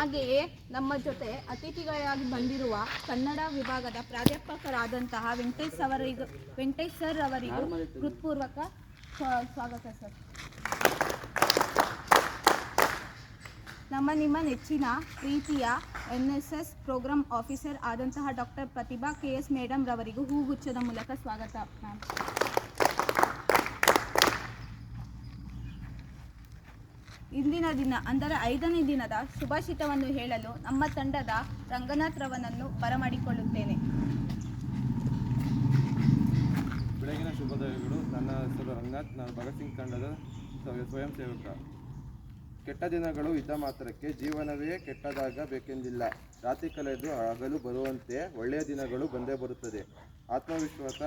ಹಾಗೆಯೇ ನಮ್ಮ ಜೊತೆ ಅತಿಥಿಗಳಾಗಿ ಬಂದಿರುವ ಕನ್ನಡ ವಿಭಾಗದ ಪ್ರಾಧ್ಯಾಪಕರಾದಂತಹ ವೆಂಕಟೇಶ್ ಸರ್ ಅವರಿಗೂ ಹೃತ್ಪೂರ್ವಕ ಸ್ವಾಗತ ಸರ್. ನಿಮ್ಮ ನೆಚ್ಚಿನ ಪ್ರೀತಿಯ NSS ಪ್ರೋಗ್ರಾಮ್ ಆಫೀಸರ್ ಆದಂತಹ ಡಾಕ್ಟರ್ ಪ್ರತಿಭಾ KS ಮೇಡಮ್ ರವರಿಗೂ ಹೂಗುಚ್ಛದ ಮೂಲಕ ಸ್ವಾಗತ ಮ್ಯಾಮ್. ಇಂದಿನ ದಿನ ಅಂದರೆ 5ನೇ ದಿನದ ಶುಭಾಷಿತವನ್ನು ಹೇಳಲು ನಮ್ಮ ತಂಡದ ರಂಗನಾಥ್ ರವರನ್ನು ಬರಮಾಡಿಕೊಳ್ಳುತ್ತೇನೆ. ಬೆಳಗಿನ ಶುಭೋದಯಗಳು. ನನ್ನ ಹೆಸರು ರಂಗನಾಥ್. ನಾನು ಭಗತ್ ಸಿಂಗ್ ತಂಡದ ಸ್ವಯಂ ಸೇವಕ. ಕೆಟ್ಟ ದಿನಗಳು ಇದ್ದ ಮಾತ್ರಕ್ಕೆ ಜೀವನವೇ ಕೆಟ್ಟದಾಗಬೇಕೆಂದಿಲ್ಲ. ರಾತ್ರಿ ಕಳೆದು ಹಗಲು ಬರುವಂತೆ ಒಳ್ಳೆಯ ದಿನಗಳು ಬಂದೇ ಬರುತ್ತದೆ. ಆತ್ಮವಿಶ್ವಾಸ,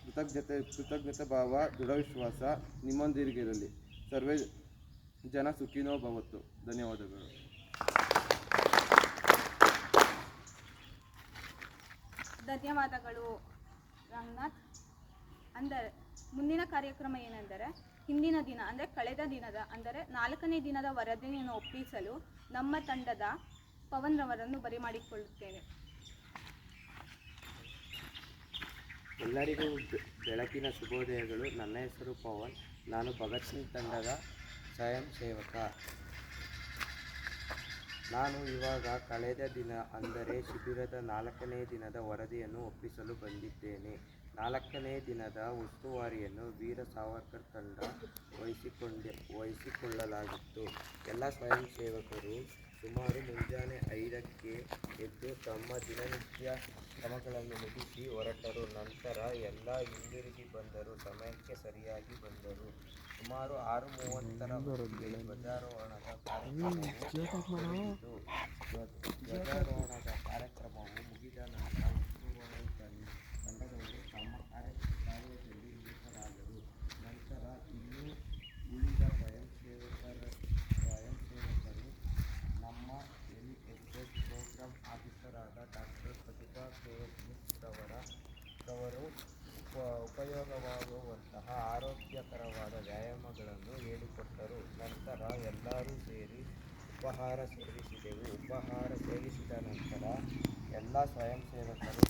ಕೃತಜ್ಞತೆ ಭಾವ, ದೃಢವಿಶ್ವಾಸ ನಿಮ್ಮೊಂದಿಗಿರಲಿ. ಸರ್ವೇ ಜನ ಸುಖಿನೋ ಭವತ್ತು. ಧನ್ಯವಾದಗಳು. ಧನ್ಯವಾದಗಳು ರಂಗನಾಥ್. ಅಂದರೆ ಮುಂದಿನ ಕಾರ್ಯಕ್ರಮ ಏನೆಂದರೆ, ಹಿಂದಿನ ದಿನ ಅಂದರೆ ಕಳೆದ ದಿನದ ಅಂದರೆ 4ನೇ ದಿನದ ವರದಿಯನ್ನು ಒಪ್ಪಿಸಲು ನಮ್ಮ ತಂಡದ ಪವನ್ ರವರನ್ನು ಬರಮಾಡಿಕೊಳ್ಳುತ್ತೇನೆ. ಎಲ್ಲರಿಗೂ ಬೆಳಕಿನ ಶುಭೋದಯಗಳು. ನನ್ನ ಹೆಸರು ಪವನ್. ನಾನು ಭಗತ್ ಸಿಂಗ್ ತಂಡದ ಸ್ವಯಂ ಸೇವಕ. ನಾನು ಇವಾಗ ಕಳೆದ ದಿನ ಅಂದರೆ ಶಿಬಿರದ 4ನೇ ದಿನದ ವರದಿಯನ್ನು ಒಪ್ಪಿಸಲು ಬಂದಿದ್ದೇನೆ. 4ನೇ ದಿನದ ಉಸ್ತುವಾರಿಯನ್ನು ವೀರ ಸಾವರ್ಕರ್ ತಂಡ ವಹಿಸಿಕೊಳ್ಳಲಾಗಿತ್ತು. ಎಲ್ಲ ಸ್ವಯಂ ಸೇವಕರು ಸುಮಾರು ಮುಂಜಾನೆ 5ಕ್ಕೆ ಎದ್ದು ತಮ್ಮ ದಿನನಿತ್ಯ ಕ್ರಮಗಳನ್ನು ಮುಗಿಸಿ ಹೊರಟರು. ನಂತರ ಎಲ್ಲ ಹಿಂದಿರುಗಿ ಬಂದರು. ಸಮಯಕ್ಕೆ ಸರಿಯಾಗಿ ಬಂದರು. ಸುಮಾರು 6:30ರ ಹೊತ್ತಿಗೆ ಧ್ವಜಾರೋಹಣದ ಕಾರ್ಯಕ್ರಮವು ಮುಗಿದ ನಂತರ ಉಸ್ತುವಾರಿ ತಂಡದವರು ತಮ್ಮ ಕಾರ್ಯದಲ್ಲಿ ನಿರತರಾದರು. ನಂತರ ಇನ್ನೂ ಉಳಿದ ಸ್ವಯಂ ಸೇವಕರು ನಮ್ಮ NSS ಪ್ರೋಗ್ರಾಮ್ ಆಫೀಸರ್ ಆದ ಡಾಕ್ಟರ್ ಪ್ರತಿಭಾ KS ರವರು ಉಪಯೋಗವಾಗುವಂತಹ ಆರೋಗ್ಯಕರವಾದ ವ್ಯಾಯಾಮಗಳನ್ನು ಹೇಳಿಕೊಟ್ಟರು. ನಂತರ ಎಲ್ಲರೂ ಸೇರಿ ಉಪಹಾರ ಸೇವಿಸಿದೆವು. ಉಪಹಾರ ಸೇವಿಸಿದ ನಂತರ ಎಲ್ಲ ಸ್ವಯಂ ಸೇವಕರು